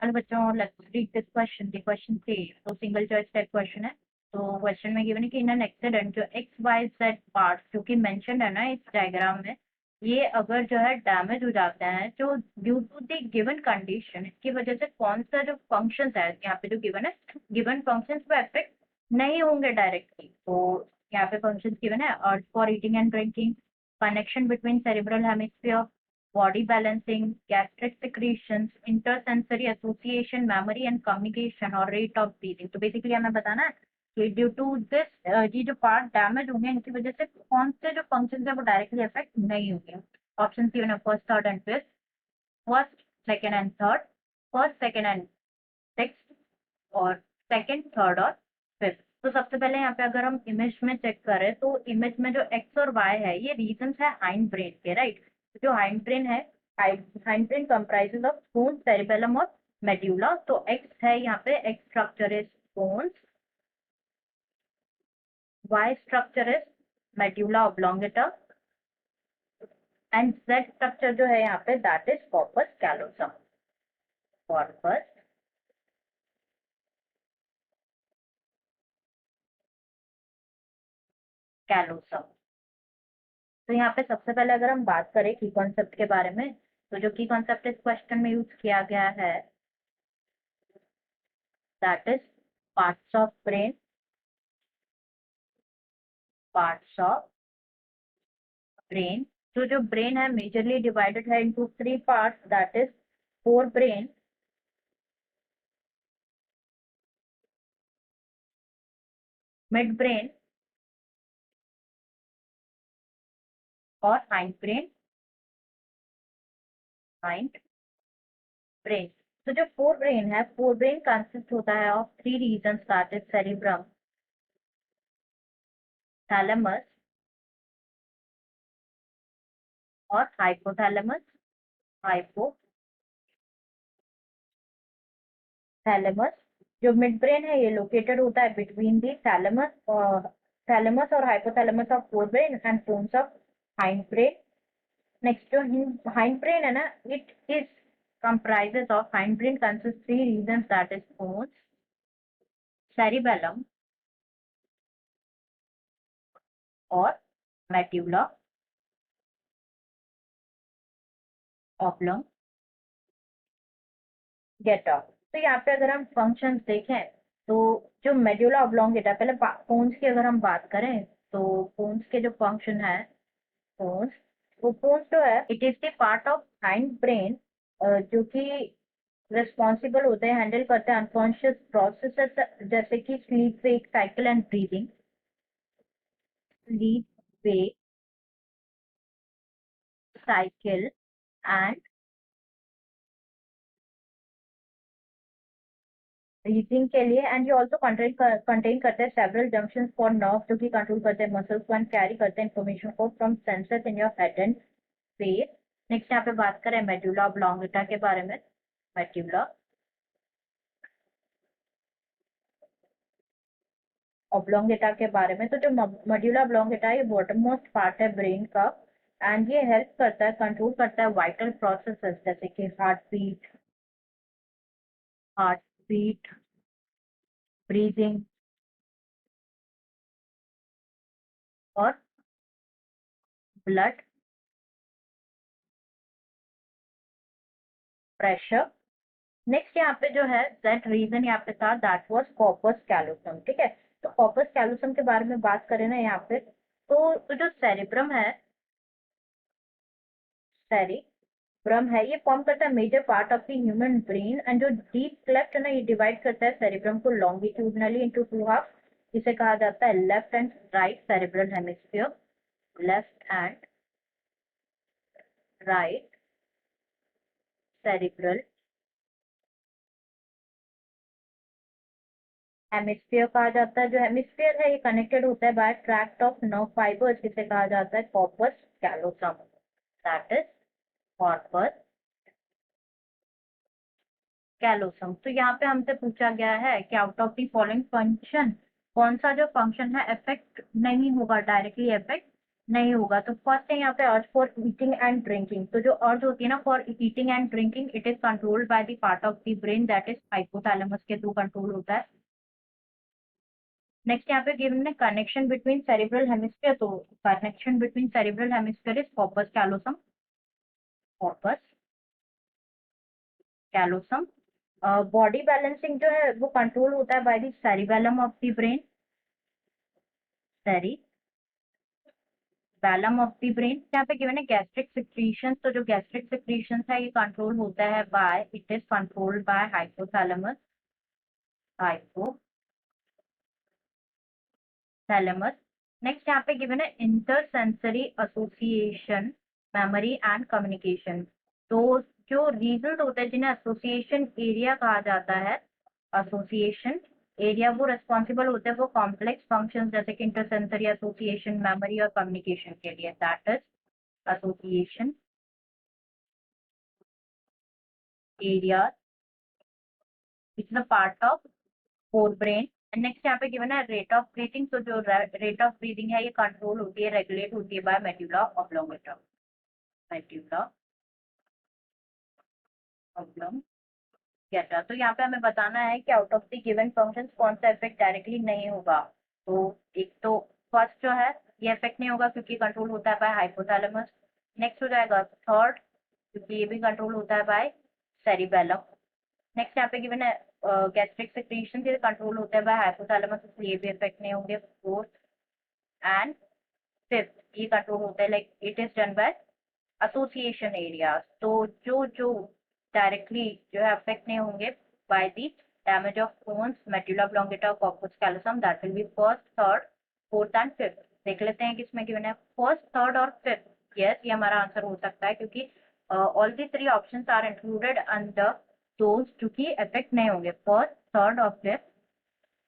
Hello बच्चों, let's read this question. The question 3 तो single choice type question है। तो क्वेश्चन में गिवन है कि इन एन एक्सीडेंट जो एक्स वाई जेड पार्ट जो कि मेंशन है ना इस डायग्राम में, ये अगर जो है डैमेज हो जाते हैं जो due to the given condition, इसकी वजह से कौन सा जो फंक्शंस है यहाँ पे जो गिवन है, गिवन फंक्शंस पे अफेक्ट नहीं होंगे डायरेक्टली। तो यहाँ पे फंक्शंस गिवन है earth for eating and drinking, connection between cerebral hemisphere, body balancing, gastric secretions, intersensory association, memory and communication और rate of breathing। तो बेसिकली हमें बताना है कि ड्यू टू दिस ये जो पार्ट डैमेज होंगे इनकी वजह से कौन से जो फंक्शन है वो डायरेक्टली इफेक्ट नहीं होंगे। ऑप्शन गिवन है first, third and fifth, first, second and third, first, second and sixth और सेकेंड, थर्ड और फिफ्थ। तो सबसे पहले यहाँ पे अगर हम इमेज में चेक करें तो इमेज में जो एक्स और वाई है ये रीजन है हाइंड ब्रेन के, राइट। जो हाइंड ब्रेन है, hind brain comprises of bone, cerebellum और मेड्यूला। तो एक्स है यहाँ पे, X structure is bones, Y structure is medulla oblongata and Z structure जो है यहाँ पे that is corpus callosum. Corpus callosum. तो यहाँ पे सबसे पहले अगर हम बात करें की कॉन्सेप्ट के बारे में, तो जो की कॉन्सेप्ट इस क्वेश्चन में यूज किया गया है that is parts of brain, parts of brain. तो जो ब्रेन है मेजरली डिवाइडेड है into three parts that is fore brain, mid brain और हाइंड ब्रेन, हाइंड ब्रेन। तो जो फोर ब्रेन है, फोर ब्रेन कंसिस्ट होता है of three region that is cerebrum, thalamus और हाइपोथैलेमस, हाइपोथैलेमस। जो मिड ब्रेन है ये लोकेटेड होता है बिटवीन दी थैलेमस और hypothalamus of fore brain and bones of hind brain. Next जो हाइंड ब्रेन है ना, it is comprises of hindbrain consists three regions that is bones, cerebellum और medulla oblongata। तो यहाँ पे अगर हम फंक्शंस देखें तो जो मेड्यूला ऑब्लोंगेटा, पहले बोन्स की अगर हम बात करें तो बोन्स के जो फंक्शन है, बोन्स, वो बोन्स जो है it is the part of hind brain जो कि रिस्पॉन्सिबल होते हैं, हैंडल करते हैं अनकॉन्शियस प्रोसेसेस जैसे कि sleep, wake cycle and breathing. Sleep, wake cycle and breathing के लिए। एंड ये ऑल्सो कंटेन करते हैं सेवरल जंक्शन फॉर नर्व जो कि कंट्रोल करते हैं मसल्स को एंड कैरी करते हैं इन्फॉर्मेशन को from sensors in your head and face. Next यहाँ पे बात करें मेडुला ऑब्लोंगेटा के बारे में। मेडुला ऑब्लोंगेटा के बारे में, तो जो मेडुला ऑब्लोंगेटा है ये बॉटम मोस्ट पार्ट है ब्रेन का एंड ये हेल्प करता है, कंट्रोल करता है वाइटल प्रोसेसेस जैसे कि हार्ट बीट, ब्रीदिंग और ब्लड प्रेशर। नेक्स्ट यहाँ पे जो है दैट रीजन यहाँ पे था दैट वाज कॉर्पस कैलोसम, ठीक है। तो कॉर्पस कैलोसम के बारे में बात करें ना यहाँ पे, तो जो सेरिब्रम है, सेरिब्रम है ये फॉर्म करता है major part of the human brain and जो डीप क्लेफ्ट है ना ये डिवाइड करता है सेरिब्रम को लॉन्गिट्यूडनली इनटू टू हाफ, जिसे कहा जाता है left and right cerebral hemisphere, left and right cerebral hemisphere कहा जाता है। जो हेमिस्फीयर है ये कनेक्टेड होता है by tract of nerve fibres, जिसे कहा जाता है corpus callosum, that is corpus callosum. तो यहाँ पे हमसे पूछा गया है कि out of the following function कौन सा जो फंक्शन है इफेक्ट नहीं होगा, डायरेक्टली इफेक्ट नहीं होगा। तो फर्स्ट है यहाँ पे urge for eating and drinking. तो जो अर्ज होती है ना for eating and drinking, it is controlled by the part of the brain that is hypothalamus के थ्रू कंट्रोल होता है। नेक्स्ट यहाँ पे गिवन है कनेक्शन बिटवीन सेरिब्रल हेमिस्फीयर। तो connection between cerebral hemisphere is corpus callosum. Corpus callosum. Body balancing जो है वो कंट्रोल होता है by the cerebellum of the brain. Cerebellum of the brain. यहाँ पे गिवन है गैस्ट्रिक सिक्रीशन। तो जो गैस्ट्रिक सिक्रीशन है ये कंट्रोल होता है by, it is controlled by hypothalamus. Hypothalamus. Next यहाँ पे गिवन है intersensory association, memory and communication. तो जो रीजन होते हैं जिन्हें एसोसिएशन एरिया कहा जाता है, एसोसिएशन एरिया वो रिस्पॉन्सिबल होते हैं वो कॉम्प्लेक्स फंक्शंस जैसे कि इंटरसेंसरी एसोसिएशन, मेमोरी और कम्युनिकेशन के लिए। That is association area, it's the part of fore brain. Next यहाँ पे गिवन है रेट ऑफ ब्रीथिंग। तो जो रेट ऑफ ब्रीथिंग है ये कंट्रोल होती है, रेगुलेट होती है by medulla oblongata. Medulla oblongata. तो यहाँ पे हमें बताना है कि out of the given functions कौन सा इफेक्ट डायरेक्टली नहीं होगा। तो एक तो फर्स्ट जो है ये इफेक्ट नहीं होगा क्योंकि कंट्रोल होता है बाय हाइपोथैलेमस। नेक्स्ट हो जाएगा थर्ड, क्योंकि ये भी कंट्रोल होता है बाय सेरिबेलम। नेक्स्ट यहाँ पे गिवन है गैस्ट्रिक सेक्रीशन के कंट्रोल होता है बाय हाइपोथैलेमस, इसलिए ये भी इफेक्ट नहीं होंगे। फोर्थ एंड फिफ्थ ये कंट्रोल होता है like it is done by association areas. तो जो जो डायरेक्टली जो है अफेक्ट नहीं होंगे by the damage of bones, medulla oblongata, corpus callosum, that will be first, third, fourth and fifth. देख लेते हैं किसमें गिवन है फर्स्ट, थर्ड और फिफ्थ। यस, ये हमारा आंसर हो सकता है क्योंकि all the three options are included under those जो कि अफेक्ट नहीं होंगे, फर्स्ट, थर्ड और फिफ्थ।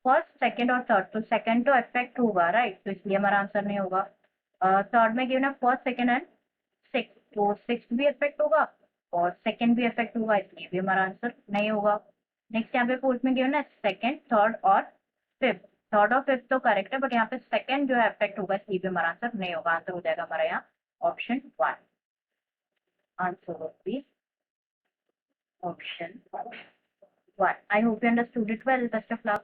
फर्स्ट, सेकंड और थर्ड, तो सेकंड तो इफेक्ट होगा राइट, तो इसलिए हमारा आंसर नहीं होगा। थर्ड में गिवन है फर्स्ट, सेकंड एंड सिक्स, तो सिक्स भी इफेक्ट होगा और सेकंड भी इफेक्ट होगा, इसलिए भी हमारा आंसर नहीं होगा। नेक्स्ट यहाँ पे फोर्थ में गिवन है सेकंड, थर्ड और फिफ्थ। थर्ड और फिफ्थ तो करेक्ट है बट यहाँ पे सेकंड जो है इफेक्ट होगा, इसलिए भी हमारा आंसर नहीं होगा। आंसर हो जाएगा हमारा यहाँ option one. Answer would be option one. I hope you understood it well. Best of luck.